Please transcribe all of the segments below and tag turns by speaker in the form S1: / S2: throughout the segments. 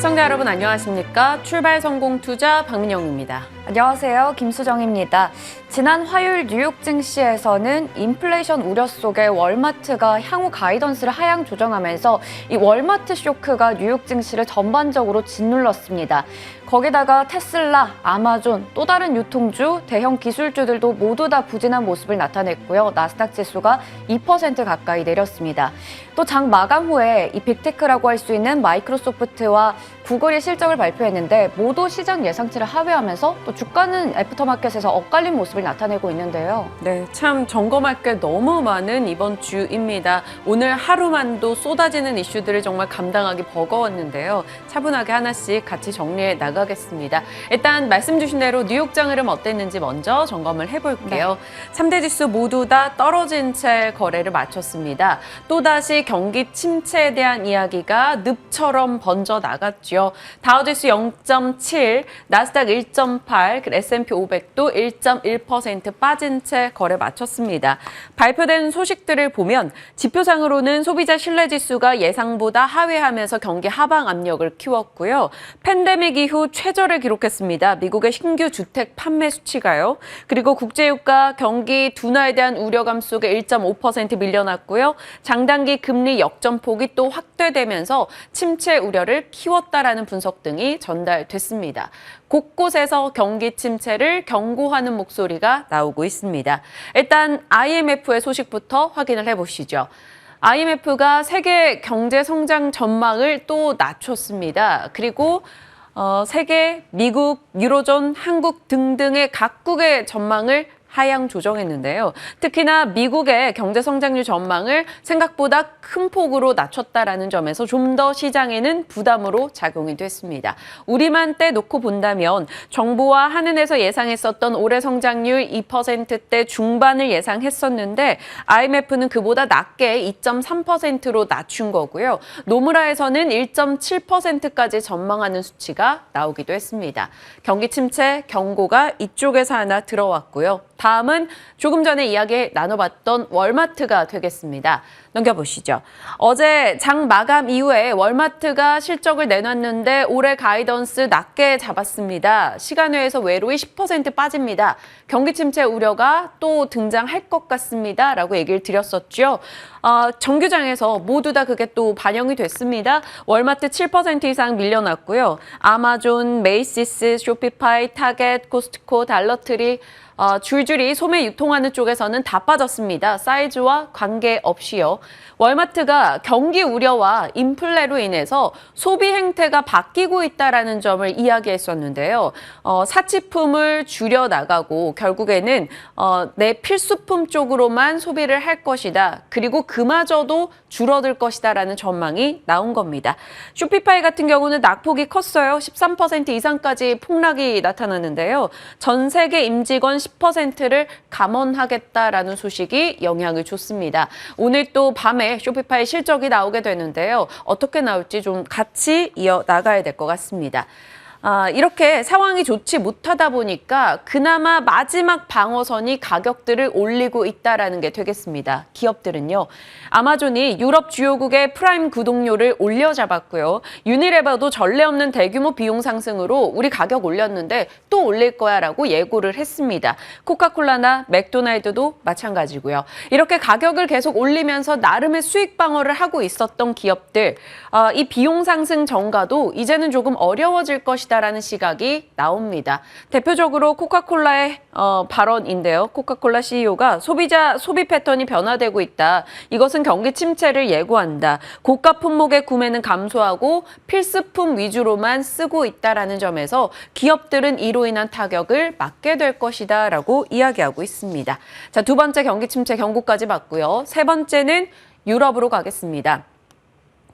S1: 시청자 여러분 안녕하십니까? 출발 성공 투자 박민영입니다.
S2: 안녕하세요. 김수정입니다. 지난 화요일 뉴욕 증시에서는 인플레이션 우려 속에 월마트가 향후 가이던스를 하향 조정하면서 이 월마트 쇼크가 뉴욕 증시를 전반적으로 짓눌렀습니다. 거기다가 테슬라, 아마존, 또 다른 유통주, 대형 기술주들도 모두 다 부진한 모습을 나타냈고요. 나스닥 지수가 2% 가까이 내렸습니다. 또 장 마감 후에 이 빅테크라고 할 수 있는 마이크로소프트와 구글이 실적을 발표했는데 모두 시장 예상치를 하회하면서 또 주가는 애프터마켓에서 엇갈린 모습을 나타내고 있는데요.
S1: 네, 참 점검할 게 너무 많은 이번 주입니다. 오늘 하루만도 쏟아지는 이슈들을 정말 감당하기 버거웠는데요. 차분하게 하나씩 같이 정리해 나가겠습니다. 일단 말씀 주신 대로 뉴욕장 흐름 어땠는지 먼저 점검을 해볼게요. 네. 3대 지수 모두 다 떨어진 채 거래를 마쳤습니다. 또다시 경기 침체에 대한 이야기가 늪처럼 번져 나갔죠. 다우지수 0.7, 나스닥 1.8, S&P 500도 1.1% 빠진 채 거래 마쳤습니다. 발표된 소식들을 보면 지표상으로는 소비자 신뢰지수가 예상보다 하회하면서 경기 하방 압력을 키웠고요. 팬데믹 이후 최저를 기록했습니다. 미국의 신규 주택 판매 수치가요. 그리고 국제유가 경기 둔화에 대한 우려감 속에 1.5% 밀려났고요. 장단기 금리 역전폭이 또 확대되면서 침체 우려를 키웠다라는 분석 등이 전달됐습니다. 곳곳에서 경기 침체를 경고하는 목소리가 나오고 있습니다. 일단 IMF의 소식부터 확인을 해보시죠. IMF가 세계 경제 성장 전망을 또 낮췄습니다. 그리고 세계, 미국, 유로존, 한국 등등의 각국의 전망을 하향 조정했는데요. 특히나 미국의 경제 성장률 전망을 생각보다 큰 폭으로 낮췄다라는 점에서 좀 더 시장에는 부담으로 작용이 됐습니다. 우리만 떼놓고 본다면 정부와 한은에서 예상했었던 올해 성장률 2%대 중반을 예상했었는데 IMF는 그보다 낮게 2.3%로 낮춘 거고요. 노무라에서는 1.7%까지 전망하는 수치가 나오기도 했습니다. 경기 침체 경고가 이쪽에서 하나 들어왔고요. 다음은 조금 전에 이야기 나눠봤던 월마트가 되겠습니다. 넘겨보시죠. 어제 장 마감 이후에 월마트가 실적을 내놨는데 올해 가이던스 낮게 잡았습니다. 시간외에서 외로이 10% 빠집니다. 경기 침체 우려가 또 등장할 것 같습니다. 라고 얘기를 드렸었죠. 정규장에서 모두 다 그게 또 반영이 됐습니다. 월마트 7% 이상 밀려났고요. 아마존, 메이시스, 쇼피파이, 타겟, 코스트코, 달러트리 줄줄이 소매 유통하는 쪽에서는 다 빠졌습니다. 사이즈와 관계없이요. 월마트가 경기 우려와 인플레로 인해서 소비 행태가 바뀌고 있다는 점을 이야기했었는데요. 사치품을 줄여나가고 결국에는 내 필수품 쪽으로만 소비를 할 것이다. 그리고 그마저도 줄어들 것이다라는 전망이 나온 겁니다. 쇼피파이 같은 경우는 낙폭이 컸어요. 13% 이상까지 폭락이 나타났는데요. 전 세계 임직원 10%를 감원하겠다라는 소식이 영향을 줬습니다. 오늘 또 밤에 쇼피파이 실적이 나오게 되는데요. 어떻게 나올지 좀 같이 이어나가야 될 것 같습니다. 이렇게 상황이 좋지 못하다 보니까 그나마 마지막 방어선이 가격들을 올리고 있다는 게 되겠습니다. 기업들은요. 아마존이 유럽 주요국의 프라임 구독료를 올려잡았고요. 유니레버도 전례 없는 대규모 비용 상승으로 우리 가격 올렸는데 또 올릴 거야 라고 예고를 했습니다. 코카콜라나 맥도날드도 마찬가지고요. 이렇게 가격을 계속 올리면서 나름의 수익 방어를 하고 있었던 기업들, 이 비용 상승 전가도 이제는 조금 어려워질 것이다 라는 시각이 나옵니다. 대표적으로 코카콜라의 발언인데요. 코카콜라 CEO가 소비자 소비 패턴이 변화되고 있다. 이것은 경기 침체를 예고한다. 고가 품목의 구매는 감소하고 필수품 위주로만 쓰고 있다라는 점에서 기업들은 이로 인한 타격을 막게 될 것이다 라고 이야기하고 있습니다. 자, 두 번째 경기 침체 경고까지 봤고요. 세 번째는 유럽으로 가겠습니다.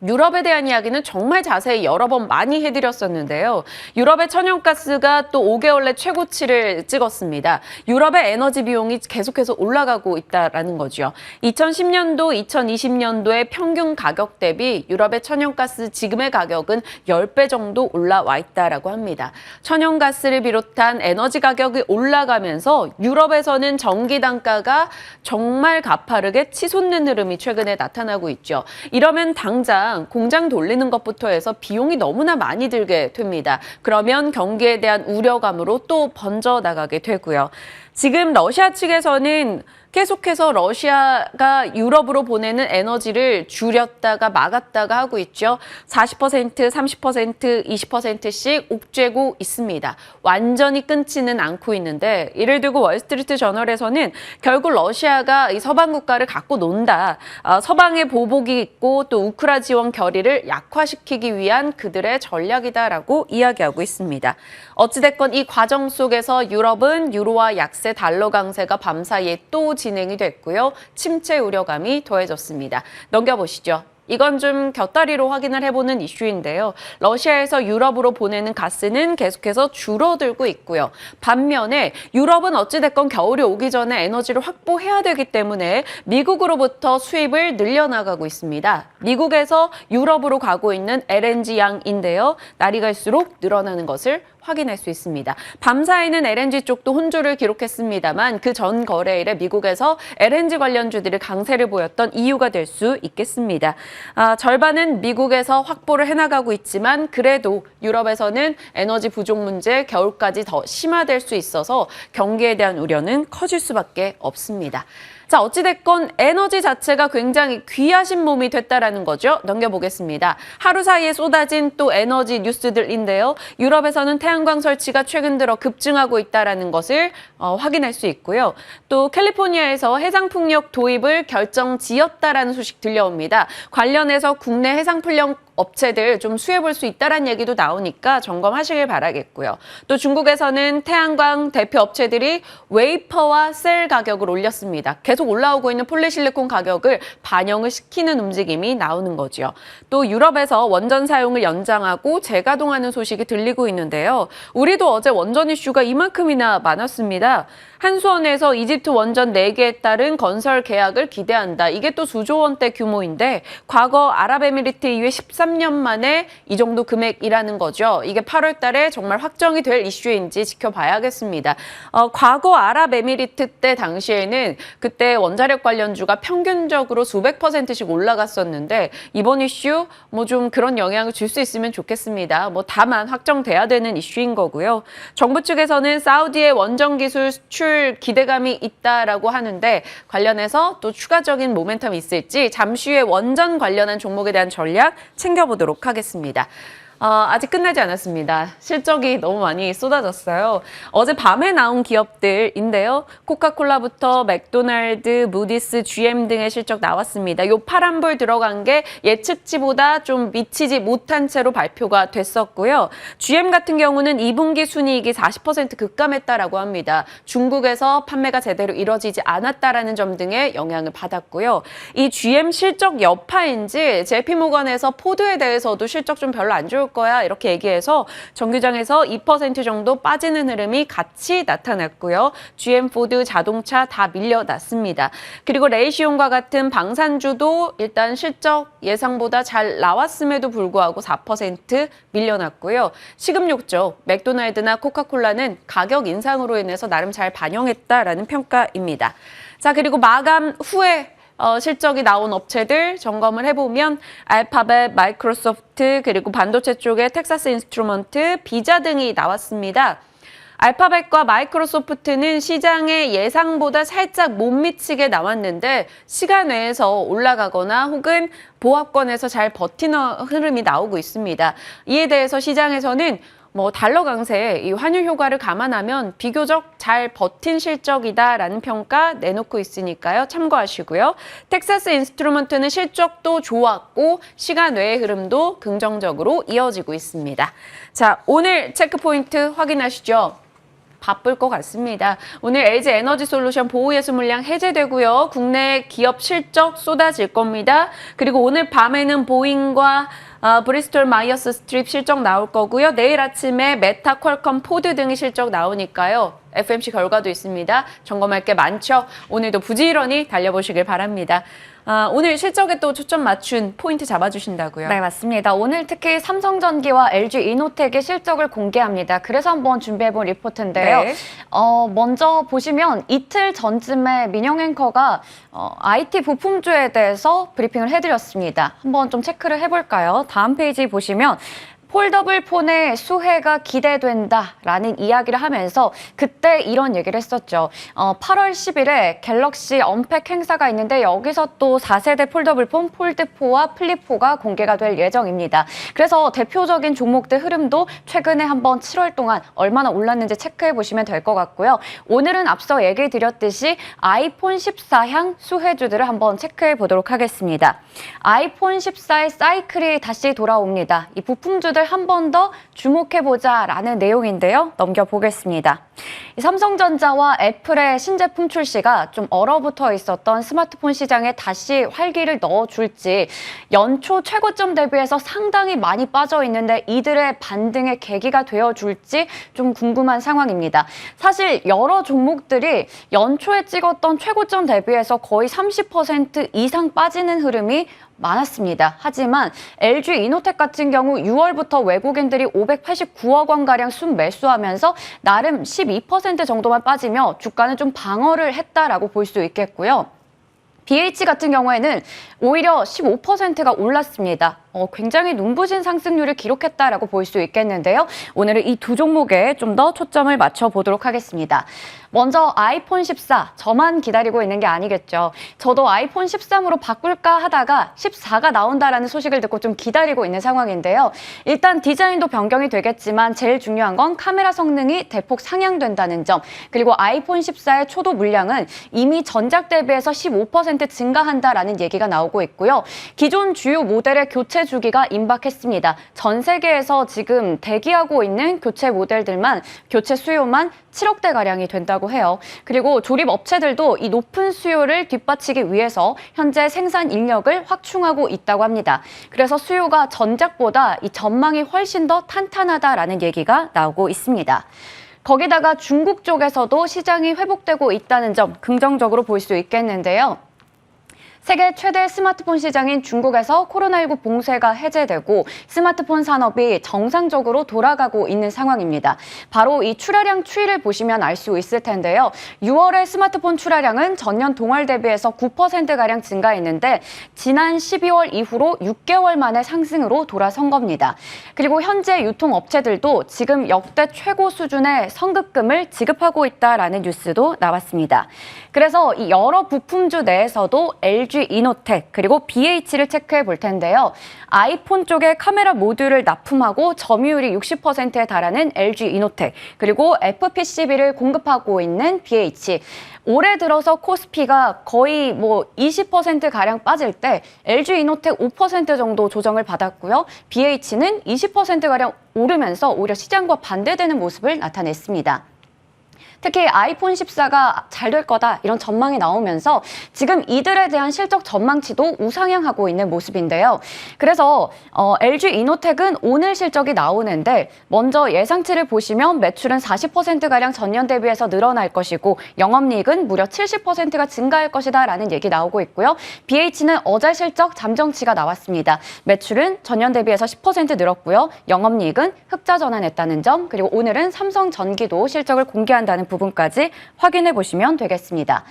S1: 유럽에 대한 이야기는 정말 자세히 여러 번 많이 해드렸었는데요. 유럽의 천연가스가 또 5개월 내 최고치를 찍었습니다. 유럽의 에너지 비용이 계속해서 올라가고 있다는 거죠. 2010년도, 2020년도의 평균 가격 대비 유럽의 천연가스 지금의 가격은 10배 정도 올라와 있다라고 합니다. 천연가스를 비롯한 에너지 가격이 올라가면서 유럽에서는 전기 단가가 정말 가파르게 치솟는 흐름이 최근에 나타나고 있죠. 이러면 당장 일단 공장 돌리는 것부터 해서 비용이 너무나 많이 들게 됩니다. 그러면 경기에 대한 우려감으로 또 번져 나가게 되고요. 지금 러시아 측에서는 계속해서 러시아가 유럽으로 보내는 에너지를 줄였다가 막았다가 하고 있죠. 40%, 30%, 20%씩 옥죄고 있습니다. 완전히 끊지는 않고 있는데 이를 두고 월스트리트 저널에서는 결국 러시아가 이 서방 국가를 갖고 논다. 서방의 보복이 있고 또 우크라 지원 결의를 약화시키기 위한 그들의 전략이다라고 이야기하고 있습니다. 어찌됐건 이 과정 속에서 유럽은 유로와 약세 달러 강세가 밤사이에 또 진행이 됐고요. 침체 우려감이 더해졌습니다. 넘겨보시죠. 이건 좀 곁다리로 확인을 해보는 이슈인데요. 러시아에서 유럽으로 보내는 가스는 계속해서 줄어들고 있고요. 반면에 유럽은 어찌됐건 겨울이 오기 전에 에너지를 확보해야 되기 때문에 미국으로부터 수입을 늘려나가고 있습니다. 미국에서 유럽으로 가고 있는 LNG 양인데요. 날이 갈수록 늘어나는 것을 확인할 수 있습니다. 밤사이는 LNG 쪽도 혼조를 기록했습니다만 그 전 거래일에 미국에서 LNG 관련주들이 강세를 보였던 이유가 될 수 있겠습니다. 절반은 미국에서 확보를 해나가고 있지만 그래도 유럽에서는 에너지 부족 문제 겨울까지 더 심화될 수 있어서 경기에 대한 우려는 커질 수밖에 없습니다. 자, 어찌됐건 에너지 자체가 굉장히 귀하신 몸이 됐다라는 거죠. 넘겨보겠습니다. 하루 사이에 쏟아진 또 에너지 뉴스들인데요. 유럽에서는 태양광 설치가 최근 들어 급증하고 있다라는 것을 확인할 수 있고요. 또 캘리포니아에서 해상풍력 도입을 결정지었다라는 소식 들려옵니다. 관련해서 국내 해상풍력 업체들 좀 수혜볼 수 있다는 얘기도 나오니까 점검하시길 바라겠고요. 또 중국에서는 태양광 대표 업체들이 웨이퍼와 셀 가격을 올렸습니다. 계속 올라오고 있는 폴리실리콘 가격을 반영을 시키는 움직임이 나오는 거죠. 또 유럽에서 원전 사용을 연장하고 재가동하는 소식이 들리고 있는데요. 우리도 어제 원전 이슈가 이만큼이나 많았습니다. 한수원에서 이집트 원전 4개에 따른 건설 계약을 기대한다. 이게 또 수조 원대 규모인데 과거 아랍에미리트 이후에 13년 만에 이 정도 금액이라는 거죠. 이게 8월 달에 정말 확정이 될 이슈인지 지켜봐야겠습니다. 과거 아랍에미리트 때 당시에는 그때 원자력 관련주가 평균적으로 수백 %씩 올라갔었는데 이번 이슈 뭐 좀 그런 영향을 줄 수 있으면 좋겠습니다. 뭐 다만 확정돼야 되는 이슈인 거고요. 정부 측에서는 사우디의 원전 기술 수출 기대감이 있다라고 하는데 관련해서 또 추가적인 모멘텀이 있을지 잠시 후에 원전 관련한 종목에 대한 전략 챙겨보도록 하겠습니다. 아직 끝나지 않았습니다. 실적이 너무 많이 쏟아졌어요. 어제 밤에 나온 기업들인데요. 코카콜라부터 맥도날드, 무디스, GM 등의 실적 나왔습니다. 요 파란불 들어간 게 예측치보다 좀 미치지 못한 채로 발표가 됐었고요. GM 같은 경우는 2분기 순이익이 40% 급감했다라고 합니다. 중국에서 판매가 제대로 이뤄지지 않았다라는 점 등의 영향을 받았고요. 이 GM 실적 여파인지 JP모건에서 포드에 대해서도 실적 좀 별로 안 좋을 거야 이렇게 얘기해서 정규장에서 2% 정도 빠지는 흐름이 같이 나타났고요. GM, 포드, 자동차 다 밀려났습니다. 그리고 레이시온과 같은 방산주도 일단 실적 예상보다 잘 나왔음에도 불구하고 4% 밀려났고요. 식음료 쪽 맥도날드나 코카콜라는 가격 인상으로 인해서 나름 잘 반영했다라는 평가입니다. 자, 그리고 마감 후에 실적이 나온 업체들 점검을 해보면 알파벳, 마이크로소프트, 그리고 반도체 쪽에 텍사스 인스트루먼트, 비자 등이 나왔습니다. 알파벳과 마이크로소프트는 시장의 예상보다 살짝 못 미치게 나왔는데 시간 내에서 올라가거나 혹은 보합권에서 잘 버티는 흐름이 나오고 있습니다. 이에 대해서 시장에서는 달러 강세, 이 환율 효과를 감안하면 비교적 잘 버틴 실적이다라는 평가 내놓고 있으니까요. 참고하시고요. 텍사스 인스트루먼트는 실적도 좋았고 시간 외의 흐름도 긍정적으로 이어지고 있습니다. 자, 오늘 체크포인트 확인하시죠. 바쁠 것 같습니다. 오늘 LG 에너지 솔루션 보호예수 물량 해제되고요. 국내 기업 실적 쏟아질 겁니다. 그리고 오늘 밤에는 보잉과 브리스톨 마이어스 스트립 실적 나올 거고요. 내일 아침에 메타, 퀄컴, 포드 등의 실적 나오니까요. FMC 결과도 있습니다. 점검할 게 많죠. 오늘도 부지런히 달려보시길 바랍니다. 오늘 실적에 또 초점 맞춘 포인트 잡아주신다고요?
S2: 네, 맞습니다. 오늘 특히 삼성전기와 LG 이노텍의 실적을 공개합니다. 그래서 한번 준비해본 리포트인데요.
S1: 네.
S2: 먼저 보시면 이틀 전쯤에 민영 앵커가 IT 부품주에 대해서 브리핑을 해드렸습니다. 한번 좀 체크를 해볼까요? 다음 페이지 보시면 폴더블 폰의 수혜가 기대된다라는 이야기를 하면서 그때 이런 얘기를 했었죠. 8월 10일에 갤럭시 언팩 행사가 있는데 여기서 또 4세대 폴더블 폰 폴드4와 플립4가 공개가 될 예정입니다. 그래서 대표적인 종목들 흐름도 최근에 한번 7월 동안 얼마나 올랐는지 체크해 보시면 될 것 같고요. 오늘은 앞서 얘기 드렸듯이 아이폰 14향 수혜주들을 한번 체크해 보도록 하겠습니다. 아이폰 14의 사이클이 다시 돌아옵니다. 이 부품주들 한 번 더 주목해보자라는 내용인데요. 넘겨보겠습니다. 삼성전자와 애플의 신제품 출시가 좀 얼어붙어 있었던 스마트폰 시장에 다시 활기를 넣어줄지 연초 최고점 대비해서 상당히 많이 빠져 있는데 이들의 반등의 계기가 되어줄지 좀 궁금한 상황입니다. 사실 여러 종목들이 연초에 찍었던 최고점 대비해서 거의 30% 이상 빠지는 흐름이 많았습니다. 하지만 LG 이노텍 같은 경우 6월부터 외국인들이 589억 원가량 순매수하면서 나름 12% 정도만 빠지며 주가는 좀 방어를 했다라고 볼 수 있겠고요. BH 같은 경우에는 오히려 15%가 올랐습니다. 굉장히 눈부신 상승률을 기록했다라고 볼 수 있겠는데요. 오늘은 이 두 종목에 좀 더 초점을 맞춰보도록 하겠습니다. 먼저 아이폰 14, 저만 기다리고 있는 게 아니겠죠. 저도 아이폰 13으로 바꿀까 하다가 14가 나온다라는 소식을 듣고 좀 기다리고 있는 상황인데요. 일단 디자인도 변경이 되겠지만 제일 중요한 건 카메라 성능이 대폭 상향된다는 점, 그리고 아이폰 14의 초도 물량은 이미 전작 대비해서 15% 증가한다라는 얘기가 나오고 있고요. 기존 주요 모델의 교체 주기가 임박했습니다. 전 세계에서 지금 대기하고 있는 교체 모델들만 교체 수요만 7억 대가량이 된다고 해요. 그리고 조립 업체들도 이 높은 수요를 뒷받치기 위해서 현재 생산 인력을 확충하고 있다고 합니다. 그래서 수요가 전작보다 이 전망이 훨씬 더 탄탄하다라는 얘기가 나오고 있습니다. 거기다가 중국 쪽에서도 시장이 회복되고 있다는 점 긍정적으로 볼 수 있겠는데요. 세계 최대 스마트폰 시장인 중국에서 코로나19 봉쇄가 해제되고 스마트폰 산업이 정상적으로 돌아가고 있는 상황입니다. 바로 이 출하량 추이를 보시면 알 수 있을 텐데요. 6월의 스마트폰 출하량은 전년 동월 대비해서 9%가량 증가했는데 지난 12월 이후로 6개월 만에 상승으로 돌아선 겁니다. 그리고 현재 유통업체들도 지금 역대 최고 수준의 선급금을 지급하고 있다라는 뉴스도 나왔습니다. 그래서 이 여러 부품주 내에서도 LG 이노텍 그리고 BH를 체크해 볼 텐데요. 아이폰 쪽에 카메라 모듈을 납품하고 점유율이 60%에 달하는 LG 이노텍 그리고 FPCB를 공급하고 있는 BH. 올해 들어서 코스피가 거의 20%가량 빠질 때 LG 이노텍 5% 정도 조정을 받았고요. BH는 20%가량 오르면서 오히려 시장과 반대되는 모습을 나타냈습니다. 특히 아이폰 14가 잘 될 거다 이런 전망이 나오면서 지금 이들에 대한 실적 전망치도 우상향하고 있는 모습인데요. 그래서 LG 이노텍은 오늘 실적이 나오는데 먼저 예상치를 보시면 매출은 40%가량 전년 대비해서 늘어날 것이고 영업이익은 무려 70%가 증가할 것이다 라는 얘기 나오고 있고요. BH는 어제 실적 잠정치가 나왔습니다. 매출은 전년 대비해서 10% 늘었고요. 영업이익은 흑자 전환했다는 점 그리고 오늘은 삼성전기도 실적을 공개한다는 부분까지 확인해 보시면 되겠습니다.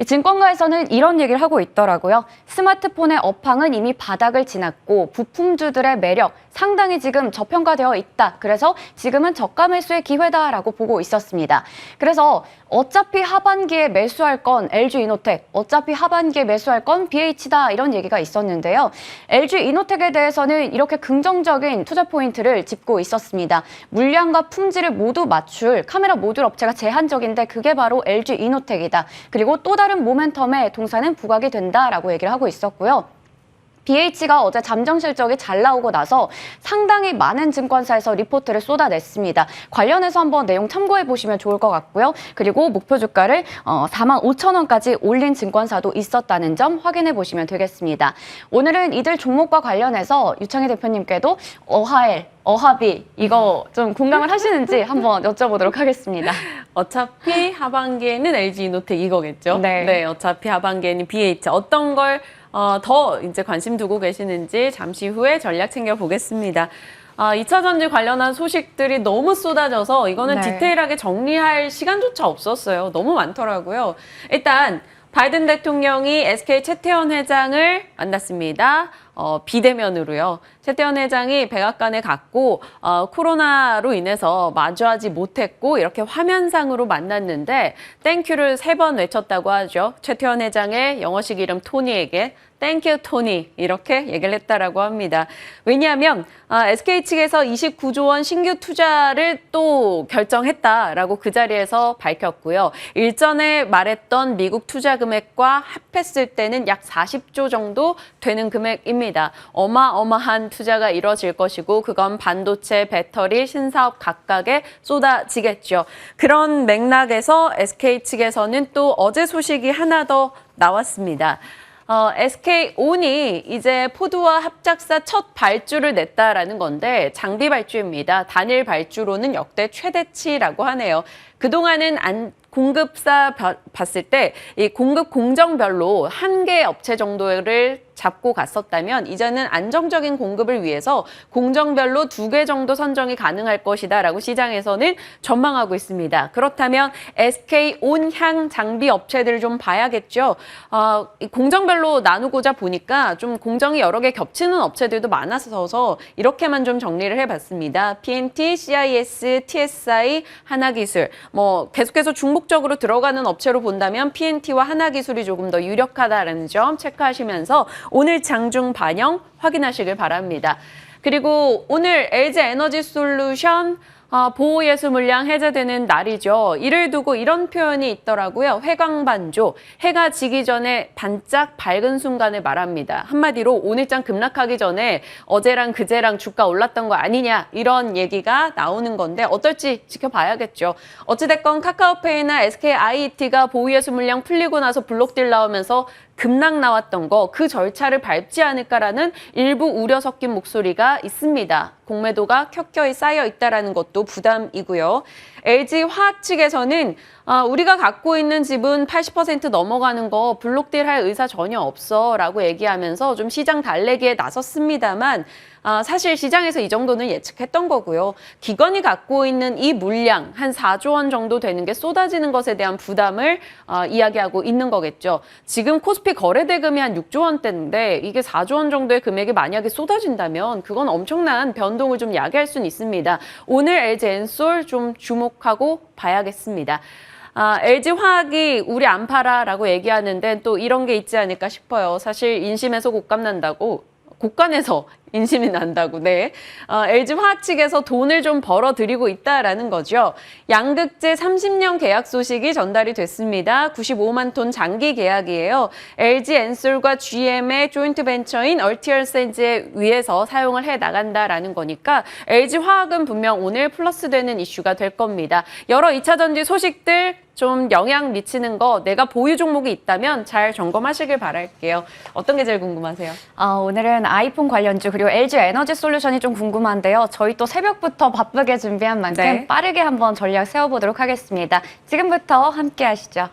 S2: 증권가에서는 이런 얘기를 하고 있더라고요. 스마트폰의 업황은 이미 바닥을 지났고 부품주들의 매력 상당히 지금 저평가되어 있다. 그래서 지금은 저가 매수의 기회다라고 보고 있었습니다. 그래서 어차피 하반기에 매수할 건 LG 이노텍, 어차피 하반기에 매수할 건 BH다 이런 얘기가 있었는데요. LG 이노텍에 대해서는 이렇게 긍정적인 투자 포인트를 짚고 있었습니다. 물량과 품질을 모두 맞출 카메라 모듈 업체가 제한적인데 그게 바로 LG 이노텍이다. 그리고 또 다른 모멘텀에 동사는 부각이 된다라고 얘기를 하고 있었고요. BH가 어제 잠정 실적이 잘 나오고 나서 상당히 많은 증권사에서 리포트를 쏟아냈습니다. 관련해서 한번 내용 참고해 보시면 좋을 것 같고요. 그리고 목표 주가를 45,000원까지 올린 증권사도 있었다는 점 확인해 보시면 되겠습니다. 오늘은 이들 종목과 관련해서 유창희 대표님께도 어하엘, 어하비 이거 좀 공감을 하시는지 한번 여쭤보도록 하겠습니다.
S1: 어차피 하반기에는 LG 이노텍 이거겠죠?
S2: 네.
S1: 어차피 하반기에는 BH 어떤 걸 더 이제 관심 두고 계시는지 잠시 후에 전략 챙겨보겠습니다. 2차 전지 관련한 소식들이 너무 쏟아져서 이거는
S2: 네.
S1: 디테일하게 정리할 시간조차 없었어요. 너무 많더라고요. 일단 바이든 대통령이 SK 최태원 회장을 만났습니다. 비대면으로요. 최태원 회장이 백악관에 갔고 코로나로 인해서 마주하지 못했고 이렇게 화면상으로 만났는데 땡큐를 3번 외쳤다고 하죠. 최태원 회장의 영어식 이름 토니에게 땡큐 토니 이렇게 얘기를 했다라고 합니다. 왜냐하면 SK 측에서 29조 원 신규 투자를 또 결정했다라고 그 자리에서 밝혔고요. 일전에 말했던 미국 투자 금액과 합했을 때는 약 40조 정도 되는 금액입니다. 어마어마한 투자가 이뤄질 것이고 그건 반도체, 배터리, 신사업 각각에 쏟아지겠죠. 그런 맥락에서 SK 측에서는 또 어제 소식이 하나 더 나왔습니다. SK온이 이제 포드와 합작사 첫 발주를 냈다라는 건데 장비 발주입니다. 단일 발주로는 역대 최대치라고 하네요. 그동안은 공급사 봤을 때 이 공급 공정별로 한 개 업체 정도를 잡고 갔었다면 이제는 안정적인 공급을 위해서 공정별로 2개 정도 선정이 가능할 것이다라고 시장에서는 전망하고 있습니다. 그렇다면 SK온향 장비 업체들을 좀 봐야겠죠. 공정별로 나누고자 보니까 좀 공정이 여러 개 겹치는 업체들도 많아서 이렇게만 좀 정리를 해봤습니다. PNT, CIS, TSI, 하나기술 뭐 계속해서 중복적으로 들어가는 업체로 본다면 PNT와 하나기술이 조금 더 유력하다는 점 체크하시면서 오늘 장중 반영 확인하시길 바랍니다. 그리고 오늘 LG에너지솔루션 보호예수 물량 해제되는 날이죠. 이를 두고 이런 표현이 있더라고요. 회광반조, 해가 지기 전에 반짝 밝은 순간을 말합니다. 한마디로 오늘장 급락하기 전에 어제랑 그제랑 주가 올랐던 거 아니냐 이런 얘기가 나오는 건데 어떨지 지켜봐야겠죠. 어찌됐건 카카오페이나 SKIET가 보호예수 물량 풀리고 나서 블록딜 나오면서 급락 나왔던 거 그 절차를 밟지 않을까라는 일부 우려 섞인 목소리가 있습니다. 공매도가 켜켜이 쌓여 있다는 것도 부담이고요. LG화학 측에서는 우리가 갖고 있는 지분 80% 넘어가는 거 블록딜 할 의사 전혀 없어 라고 얘기하면서 좀 시장 달래기에 나섰습니다만 사실 시장에서 이 정도는 예측했던 거고요. 기관이 갖고 있는 이 물량 한 4조 원 정도 되는 게 쏟아지는 것에 대한 부담을 이야기하고 있는 거겠죠. 지금 코스피 거래 대금이 한 6조 원대인데 이게 4조 원 정도의 금액이 만약에 쏟아진다면 그건 엄청난 변동을 좀 야기할 수는 있습니다. 오늘 LG엔솔 좀 주목하고 봐야겠습니다. LG화학이 우리 안 팔아라고 얘기하는데 또 이런 게 있지 않을까 싶어요. 사실 인심에서 곶감 난다고 곳간에서 인심이 난다고. 네. LG화학 측에서 돈을 좀 벌어들이고 있다라는 거죠. 양극재 30년 계약 소식이 전달이 됐습니다. 95만 톤 장기 계약이에요. LG엔솔과 GM의 조인트 벤처인 얼티얼센즈에 의해서 사용을 해 나간다라는 거니까 LG화학은 분명 오늘 플러스되는 이슈가 될 겁니다. 여러 2차 전지 소식들 좀 영향 미치는 거 내가 보유 종목이 있다면 잘 점검하시길 바랄게요. 어떤 게 제일 궁금하세요?
S2: 오늘은 아이폰 관련주 그리고 LG 에너지 솔루션이 좀 궁금한데요. 저희 또 새벽부터 바쁘게 준비한 만큼
S1: 네.
S2: 빠르게 한번 전략 세워보도록 하겠습니다. 지금부터 함께 하시죠.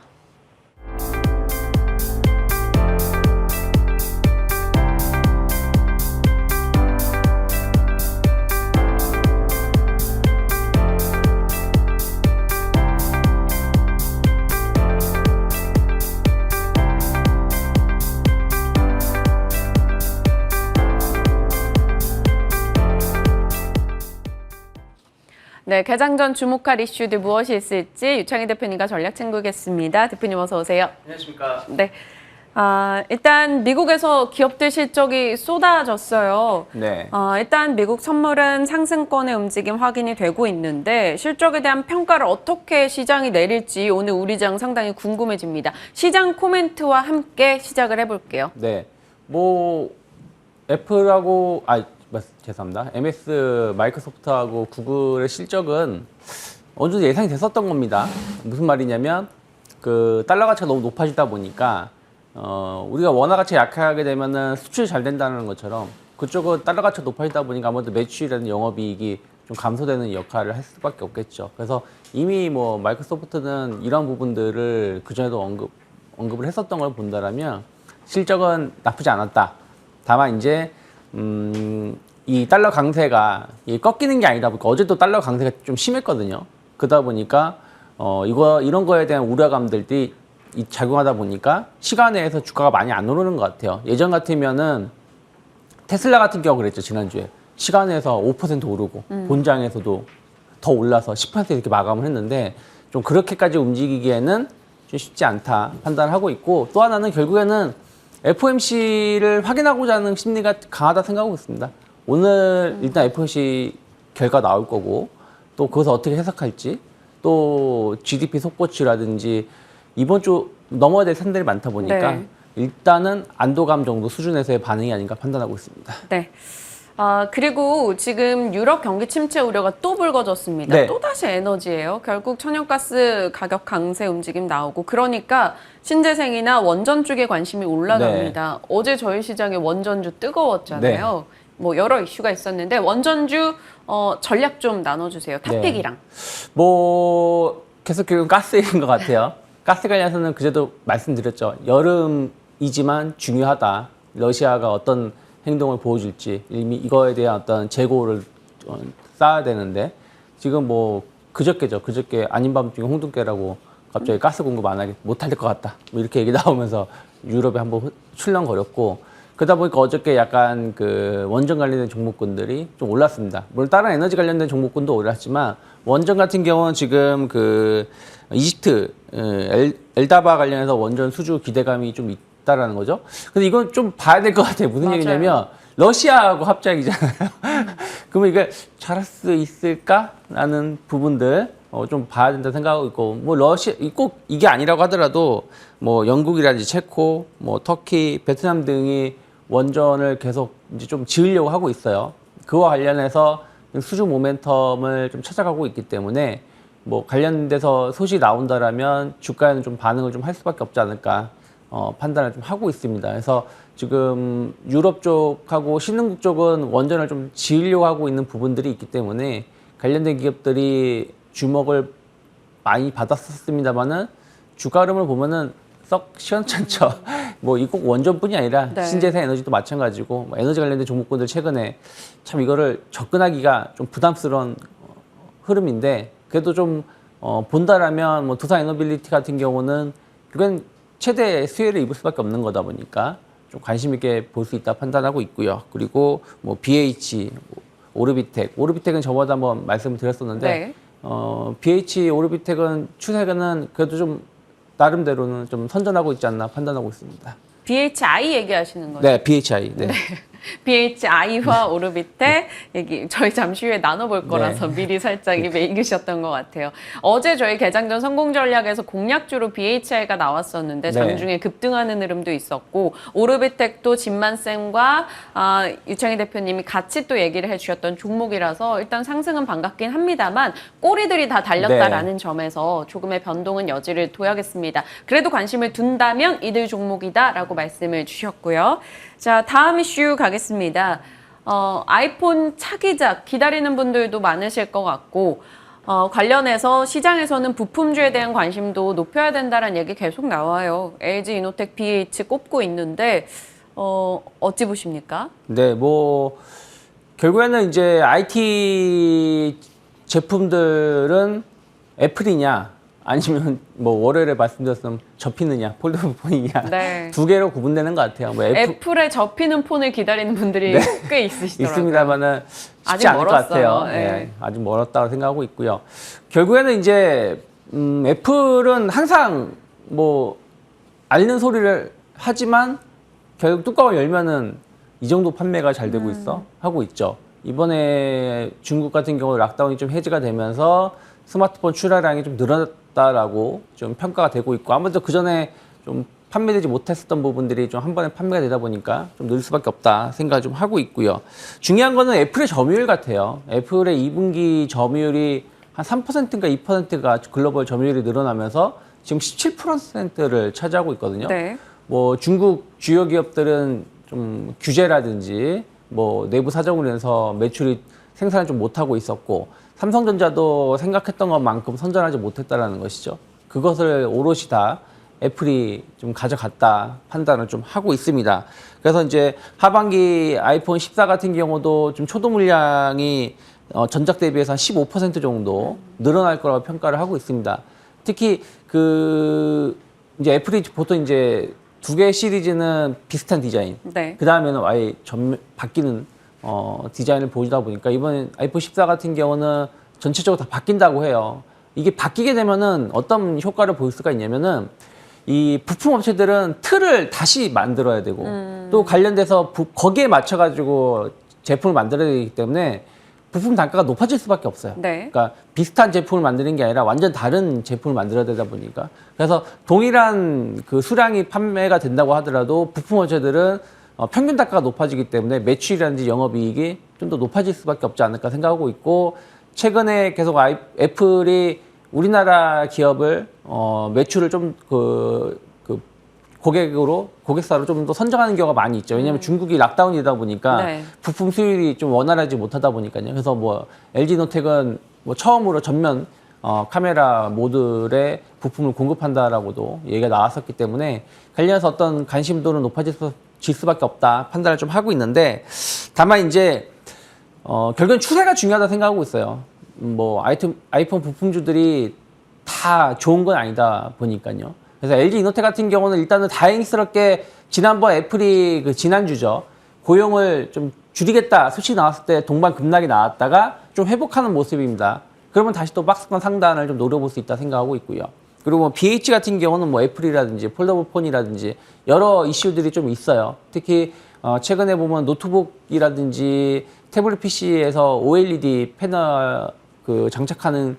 S1: 네, 개장 전 주목할 이슈들 무엇이 있을지 유창희 대표님과 전략 챙기겠습니다. 대표님 어서 오세요.
S3: 안녕하십니까.
S1: 네. 일단 미국에서 기업들 실적이 쏟아졌어요.
S3: 네.
S1: 일단 미국 선물은 상승권의 움직임 확인이 되고 있는데 실적에 대한 평가를 어떻게 시장이 내릴지 오늘 우리 장 상당히 궁금해집니다. 시장 코멘트와 함께 시작을 해볼게요.
S3: 네. 뭐 애플하고 죄송합니다. MS 마이크로소프트하고 구글의 실적은 어느 정도 예상이 됐었던 겁니다. 무슨 말이냐면 그 달러 가치가 너무 높아지다 보니까 우리가 원화 가치가 약하게 되면은 수출이 잘 된다는 것처럼 그쪽은 달러 가치가 높아지다 보니까 아무래도 매출이라는 영업이익이 좀 감소되는 역할을 할 수밖에 없겠죠. 그래서 이미 뭐 마이크로소프트는 이런 부분들을 그전에도 언급을 했었던 걸 본다라면 실적은 나쁘지 않았다. 다만 이제 이 달러 강세가 꺾이는 게 아니다 보니까 어제도 달러 강세가 좀 심했거든요. 그러다 보니까 이런 거에 대한 우려감들이 작용하다 보니까 시간 내에서 주가가 많이 안 오르는 것 같아요. 예전 같으면은 테슬라 같은 경우 그랬죠. 지난주에 시간에서 5% 오르고 본장에서도 더 올라서 10% 이렇게 마감을 했는데 좀 그렇게까지 움직이기에는 좀 쉽지 않다 판단을 하고 있고, 또 하나는 결국에는 FOMC를 확인하고자 하는 심리가 강하다 생각하고 있습니다. 오늘 일단 FOMC 결과 나올 거고, 또 그것을 어떻게 해석할지, 또 GDP 속보치라든지 이번 주 넘어야 될 산들이 많다 보니까
S1: 네.
S3: 일단은 안도감 정도 수준에서의 반응이 아닌가 판단하고 있습니다.
S1: 네. 그리고 지금 유럽 경기 침체 우려가 또 불거졌습니다.
S3: 네.
S1: 또다시 에너지예요. 결국 천연가스 가격 강세 움직임 나오고, 그러니까 신재생이나 원전 쪽에 관심이 올라갑니다. 어제 저희 시장에 원전주 뜨거웠잖아요. 뭐 여러 이슈가 있었는데 원전주 전략 좀 나눠주세요. 탑픽이랑.
S3: 뭐 계속 결국 가스인 것 같아요. 가스 관련해서는 그제도 말씀드렸죠. 여름이지만 중요하다. 러시아가 어떤 행동을 보여줄지 이미 이거에 대한 어떤 재고를 쌓아야 되는데, 지금 뭐 그저께 아닌 밤중에 홍두깨라고 갑자기 가스 공급 안 하게 못할 것 같다. 뭐 이렇게 얘기 나오면서 유럽에 한번 출렁거렸고, 그러다 보니까 어저께 약간 그 원전 관련된 종목군들이 좀 올랐습니다. 물론 다른 에너지 관련된 종목군도 올랐지만 원전 같은 경우는 지금 그 이집트 엘다바 관련해서 원전 수주 기대감이 좀 있다라는 거죠. 근데 이건 좀 봐야 될 것 같아요. 무슨
S1: 맞아요.
S3: 얘기냐면 러시아하고 합작이잖아요. 그러면 이게 잘할 수 있을까라는 부분들 좀 봐야 된다 생각하고 있고, 뭐 러시아 꼭 이게 아니라고 하더라도 뭐 영국이라든지 체코, 뭐 터키, 베트남 등이 원전을 계속 이제 좀 지으려고 하고 있어요. 그와 관련해서 수주 모멘텀을 좀 찾아가고 있기 때문에 뭐 관련돼서 소식이 나온다라면 주가에는 좀 반응을 좀 할 수밖에 없지 않을까 판단을 좀 하고 있습니다. 그래서 지금 유럽 쪽하고 신흥국 쪽은 원전을 좀 지으려고 하고 있는 부분들이 있기 때문에 관련된 기업들이 주목을 많이 받았었습니다만은 주가 흐름을 보면은 썩 시원찮죠. 뭐 이 꼭 원전뿐이 아니라
S1: 네.
S3: 신재생 에너지도 마찬가지고, 뭐 에너지 관련된 종목군들 최근에 참 이거를 접근하기가 좀 부담스러운 흐름인데, 그래도 좀 본다라면 뭐 두산 에너빌리티 같은 경우는 그건 최대 수혜를 입을 수밖에 없는 거다 보니까 좀 관심 있게 볼 수 있다 판단하고 있고요. 그리고 뭐 BH, 오르비텍은 저번에 한번 말씀을 드렸었는데
S1: 네.
S3: BH 오르비텍은 추세는 그래도 좀 나름대로는 좀 선전하고 있지 않나 판단하고 있습니다.
S1: BHI 얘기하시는 거죠?
S3: 네, BHI. 네.
S1: BHI와 오르비텍 얘기 저희 잠시 후에 나눠볼 거라서
S3: 네.
S1: 미리 살짝 입에 익으셨던 것 같아요. 어제 저희 개장전 성공 전략에서 공략주로 BHI가 나왔었는데
S3: 네.
S1: 장중에 급등하는 흐름도 있었고, 오르비텍도 진만쌤과 유창희 대표님이 같이 또 얘기를 해주셨던 종목이라서 일단 상승은 반갑긴 합니다만 꼬리들이 다 달렸다라는 점에서 조금의 변동은 여지를 둬야겠습니다. 그래도 관심을 둔다면 이들 종목이다라고 말씀을 주셨고요. 자, 다음 이슈 가겠습니다. 아이폰 차기작 기다리는 분들도 많으실 것 같고, 관련해서 시장에서는 부품주에 대한 관심도 높여야 된다는 얘기 계속 나와요. LG 이노텍 BH 꼽고 있는데 어찌 보십니까?
S3: 네, 뭐 결국에는 이제 IT 제품들은 애플이냐 아니면 뭐 월요일에 말씀드렸던 접히느냐 폴더블 폰이냐
S1: 네.
S3: 두 개로 구분되는 것 같아요. 뭐
S1: 애플에 접히는 폰을 기다리는 분들이 꽤 있으시더라고요.
S3: 있습니다만은 쉽지
S1: 아직
S3: 않을 것
S1: 멀었어요.
S3: 같아요.
S1: 네.
S3: 네, 아직 멀었다고 생각하고 있고요. 결국에는 이제 애플은 항상 뭐 앓는 소리를 하지만 결국 뚜껑을 열면은 이 정도 판매가 잘 되고 있어 하고 있죠. 이번에 중국 같은 경우 락다운이 좀 해제가 되면서 스마트폰 출하량이 좀 늘었다라고 좀 평가가 되고 있고, 아무래도 그 전에 좀 판매되지 못했었던 부분들이 좀 한 번에 판매가 되다 보니까 좀 늘 수밖에 없다 생각을 좀 하고 있고요. 중요한 거는 애플의 점유율 같아요. 애플의 2분기 점유율이 한 3%인가 2%가 글로벌 점유율이 늘어나면서 지금 17%를 차지하고 있거든요.
S1: 네.
S3: 뭐 중국 주요 기업들은 좀 규제라든지 뭐 내부 사정으로 인해서 매출이 생산을 좀 못하고 있었고, 삼성전자도 생각했던 것만큼 선전하지 못했다라는 것이죠. 그것을 오롯이 다 애플이 좀 가져갔다 판단을 좀 하고 있습니다. 그래서 이제 하반기 아이폰 14 같은 경우도 좀 초도 물량이 전작 대비해서 한 15% 정도 늘어날 거라고 평가를 하고 있습니다. 특히 이제 애플이 보통 이제 두 개의 시리즈는 비슷한 디자인.
S1: 네.
S3: 그 다음에는 아예 바뀌는 디자인을 보이다 보니까 이번 아이폰 14 같은 경우는 전체적으로 다 바뀐다고 해요. 이게 바뀌게 되면은 어떤 효과를 볼 수가 있냐면은 이 부품 업체들은 틀을 다시 만들어야 되고 또 관련돼서 거기에 맞춰가지고 제품을 만들어야 되기 때문에 부품 단가가 높아질 수밖에 없어요.
S1: 네.
S3: 그러니까 비슷한 제품을 만드는 게 아니라 완전 다른 제품을 만들어야 되다 보니까 그래서 동일한 그 수량이 판매가 된다고 하더라도 부품 업체들은 평균 단가가 높아지기 때문에 매출이라든지 영업이익이 좀 더 높아질 수밖에 없지 않을까 생각하고 있고 최근에 계속 애플이 우리나라 기업을 매출을 좀 고객사로 좀 더 선정하는 경우가 많이 있죠. 왜냐하면 중국이 락다운이다 보니까
S1: 네.
S3: 부품 수율이 좀 원활하지 못하다 보니까요. 그래서 뭐 LG노텍은 뭐 처음으로 전면 카메라 모듈에 부품을 공급한다라고도 얘기가 나왔었기 때문에 관련해서 어떤 관심도는 높아질 수밖에 없다 판단을 좀 하고 있는데 다만 이제 결국엔 추세가 중요하다 생각하고 있어요. 뭐 아이폰 부품주들이 다 좋은 건 아니다 보니까요. 그래서 LG 이노텍 같은 경우는 일단은 다행스럽게 지난번 애플이 지난주죠. 고용을 좀 줄이겠다 소식이 나왔을 때 동반 급락이 나왔다가 좀 회복하는 모습입니다. 그러면 다시 또 박스권 상단을 좀 노려볼 수 있다 생각하고 있고요. 그리고 뭐 BH 같은 경우는 뭐 애플이라든지 폴더블 폰이라든지 여러 이슈들이 좀 있어요. 특히 최근에 보면 노트북이라든지 태블릿 PC에서 OLED 패널 장착하는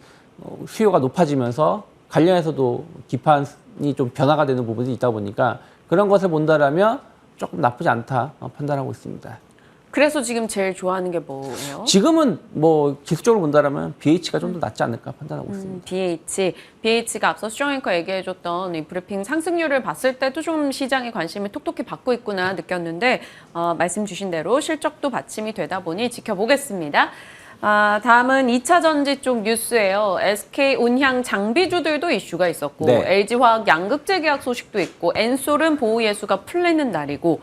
S3: 수요가 높아지면서 관련해서도 기판이 좀 변화가 되는 부분이 있다 보니까 그런 것을 본다라면 조금 나쁘지 않다 판단하고 있습니다.
S1: 그래서 지금 제일 좋아하는 게 뭐예요?
S3: 지금은 뭐 기술적으로 본다라면 BH가 좀 더 낫지 않을까 판단하고 있습니다.
S1: BH가 앞서 수정앵커 얘기해줬던 이 브리핑 상승률을 봤을 때도 좀 시장의 관심을 톡톡히 받고 있구나 느꼈는데 말씀 주신 대로 실적도 받침이 되다 보니 지켜보겠습니다. 다음은 2차 전지 쪽 뉴스예요. SK 온향 장비주들도 이슈가 있었고
S3: 네.
S1: LG화학 양극재 계약 소식도 있고 엔솔은 보호 예수가 풀리는 날이고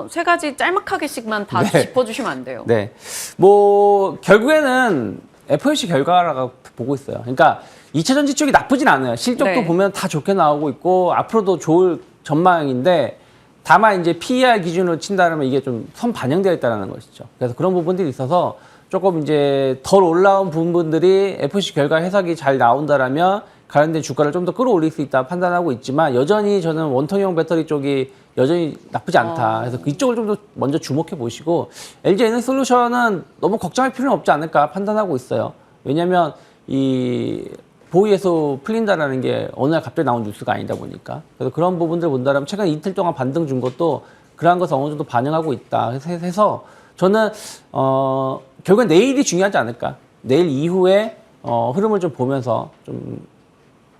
S1: 세 가지 짤막하게씩만 다
S3: 네.
S1: 짚어주시면 안 돼요.
S3: 네. 뭐 결국에는 FOMC 결과라고 보고 있어요. 그러니까 2차 전지 쪽이 나쁘진 않아요. 실적도
S1: 네.
S3: 보면 다 좋게 나오고 있고 앞으로도 좋을 전망인데 다만 이제 PER 기준으로 친다면 이게 좀 선반영되어 있다는 것이죠. 그래서 그런 부분들이 있어서 조금 이제 덜 올라온 부분들이 FOMC 결과 해석이 잘 나온다라면 관련된 주가를 좀 더 끌어올릴 수 있다 판단하고 있지만 여전히 저는 원통형 배터리 쪽이 여전히 나쁘지 않다. 그래서 이쪽을 좀 더 먼저 주목해 보시고 LG 에너지솔루션은 너무 걱정할 필요는 없지 않을까 판단하고 있어요. 왜냐하면 이 보호예수 풀린다라는 게 어느 날 갑자기 나온 뉴스가 아니다 보니까 그래서 그런 부분들 본다면 최근 이틀 동안 반등 준 것도 그러한 것을 어느 정도 반영하고 있다. 해서 저는 결국엔 내일이 중요하지 않을까. 내일 이후에 흐름을 좀 보면서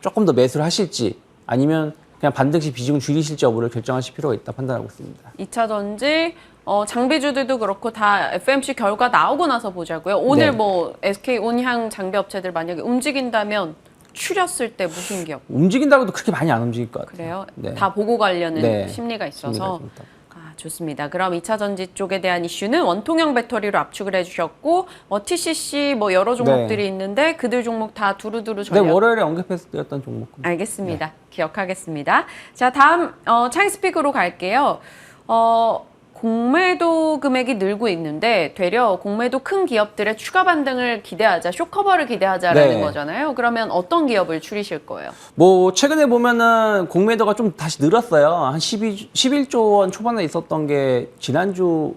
S3: 조금 더 매수를 하실지 아니면 그냥 반등시 비중을 줄이실지 여부를 결정하실 필요가 있다 판단하고 있습니다.
S1: 2차 전지 장비주들도 그렇고 다 FOMC 결과 나오고 나서 보자고요. 오늘
S3: 네.
S1: 뭐 SK 온향 장비 업체들 만약에 움직인다면 추렸을 때 무슨 기업?
S3: 움직인다고도 그렇게 많이 안 움직일 것 같아요.
S1: 그래요?
S3: 네.
S1: 다 보고 가려는
S3: 네.
S1: 심리가 있어서.
S3: 심리가 좀 있다.
S1: 좋습니다. 그럼 2차 전지 쪽에 대한 이슈는 원통형 배터리로 압축을 해주셨고 TCC 뭐 여러 종목들이 있는데 그들 종목 다 두루두루
S3: 네,
S1: 전략.
S3: 월요일에 언급했었던 종목.
S1: 알겠습니다. 기억하겠습니다. 자, 다음 차이스픽으로 갈게요. 공매도 금액이 늘고 있는데 되려 공매도 큰 기업들의 추가 반등을 기대하자, 쇼커버를 기대하자라는
S3: 네.
S1: 거잖아요. 그러면 어떤 기업을 추리실 거예요?
S3: 뭐 최근에 보면은 공매도가 좀 다시 늘었어요. 한 11조 원 초반에 있었던 게 지난주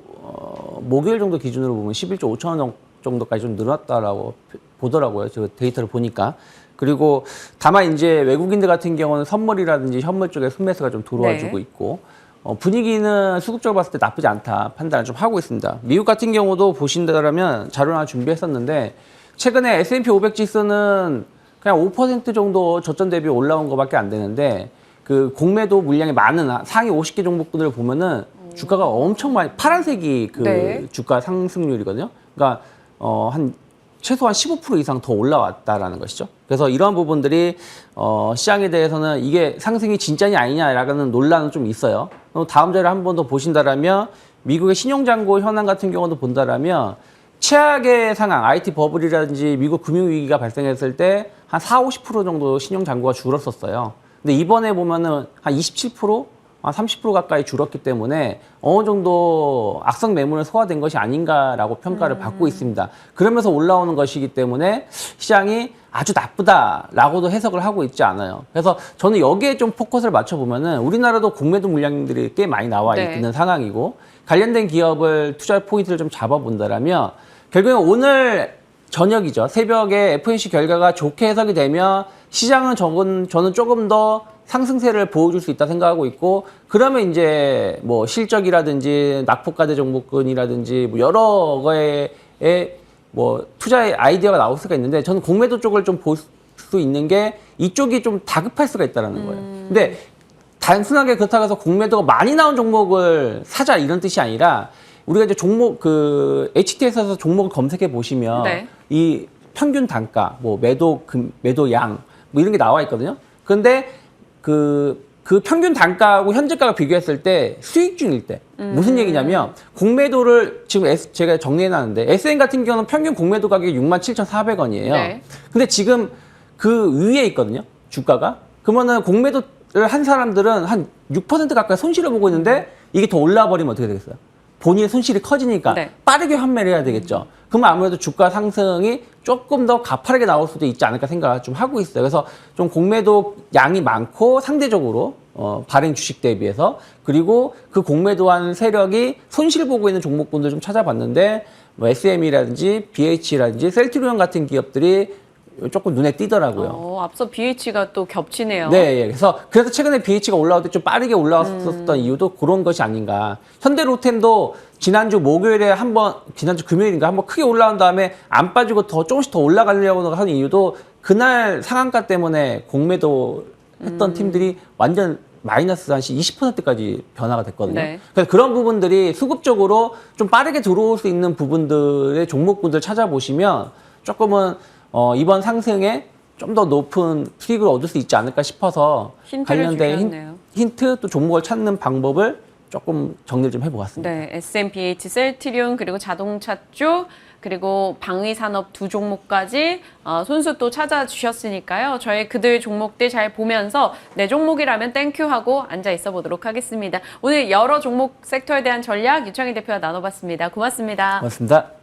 S3: 목요일 정도 기준으로 보면 11조 5천 원 정도까지 좀 늘었다라고 보더라고요. 저 데이터를 보니까. 그리고 다만 이제 외국인들 같은 경우는 선물이라든지 현물 쪽에 순매수가 좀 들어와주고
S1: 네.
S3: 있고 분위기는 수급적으로 봤을 때 나쁘지 않다 판단을 좀 하고 있습니다. 미국 같은 경우도 보신다면 자료 하나 준비했었는데 최근에 S&P 500 지수는 그냥 5% 정도 저점 대비 올라온 것밖에 안 되는데 그 공매도 물량이 많은 상위 50개 종목들을 보면은 주가가 엄청 많이 파란색이 그
S1: 네.
S3: 주가 상승률이거든요. 그러니까 한 최소한 15% 이상 더 올라왔다라는 것이죠. 그래서 이런 부분들이 시장에 대해서는 이게 상승이 진짜냐 아니냐라는 논란은 좀 있어요. 다음 자료를 한 번 더 보신다라면 미국의 신용잔고 현황 같은 경우도 본다라면 최악의 상황, IT 버블이라든지 미국 금융위기가 발생했을 때 한 40~50% 정도 신용잔고가 줄었었어요. 근데 이번에 보면은 한 27%, 한 30% 가까이 줄었기 때문에 어느 정도 악성 매물은 소화된 것이 아닌가라고 평가를 받고 있습니다. 그러면서 올라오는 것이기 때문에 시장이 아주 나쁘다라고도 해석을 하고 있지 않아요. 그래서 저는 여기에 좀 포커스를 맞춰보면은 우리나라도 공매도 물량들이 꽤 많이 나와
S1: 네.
S3: 있는 상황이고 관련된 기업을 투자 포인트를 좀 잡아본다라면 결국엔 오늘 저녁이죠. 새벽에 FOMC 결과가 좋게 해석이 되면 시장은 저는 조금 더 상승세를 보여줄 수 있다 생각하고 있고 그러면 이제 뭐 실적이라든지 낙폭과대 종목군이라든지 뭐 여러 거에 뭐 투자의 아이디어가 나올 수가 있는데 저는 공매도 쪽을 좀 볼 수 있는 게 이쪽이 좀 다급할 수가 있다는 거예요. 근데 단순하게 그렇다고 해서 공매도가 많이 나온 종목을 사자 이런 뜻이 아니라 우리가 이제 종목 그 HTS에서 종목을 검색해 보시면
S1: 네.
S3: 이 평균 단가, 뭐 매도 매도 양, 뭐 이런 게 나와 있거든요. 그런데 그 평균 단가하고 현재가가 비교했을 때 수익률일 때 무슨 얘기냐면 공매도를 지금 제가 정리해 놨는데 SN 같은 경우는 평균 공매도 가격이 67,400원이에요.
S1: 네.
S3: 근데 지금 그 위에 있거든요. 주가가. 그러면은 공매도를 한 사람들은 한 6% 가까이 손실을 보고 있는데 이게 더 올라 버리면 어떻게 되겠어요? 본인의 손실이 커지니까
S1: 네.
S3: 빠르게 환매를 해야 되겠죠. 그러면 아무래도 주가 상승이 조금 더 가파르게 나올 수도 있지 않을까 생각을 좀 하고 있어요. 그래서 좀 공매도 양이 많고 상대적으로 발행 주식 대비해서 그리고 그 공매도한 세력이 손실 보고 있는 종목군들 좀 찾아봤는데 뭐 SM이라든지 BH라든지 셀트리온 같은 기업들이 조금 눈에 띄더라고요.
S1: 앞서 BH가 또 겹치네요.
S3: 네, 예. 그래서 최근에 BH가 올라올 때 좀 빠르게 올라왔었던 이유도 그런 것이 아닌가. 현대로템도 지난주 목요일에 지난주 금요일인가 한번 크게 올라온 다음에 안 빠지고 조금씩 더 올라가려고 하는 이유도 그날 상한가 때문에 공매도 했던 팀들이 완전 마이너스 한 20%까지 변화가 됐거든요.
S1: 네.
S3: 그래서 그런 부분들이 수급적으로 좀 빠르게 들어올 수 있는 부분들의 종목군들 찾아보시면 조금은 이번 상승에 좀 더 높은 수익을 얻을 수 있지 않을까 싶어서
S1: 힌트를
S3: 관련된
S1: 주셨네요.
S3: 힌트 또 종목을 찾는 방법을 조금 정리를 좀 해보았습니다.
S1: 네, SMBH, 셀트리온 그리고 자동차 쪽 그리고 방위산업 두 종목까지 손수 또 찾아주셨으니까요. 저희 그들 종목들 잘 보면서 내 종목이라면 땡큐 하고 앉아 있어 보도록 하겠습니다. 오늘 여러 종목 섹터에 대한 전략 유창희 대표와 나눠봤습니다. 고맙습니다.
S3: 고맙습니다.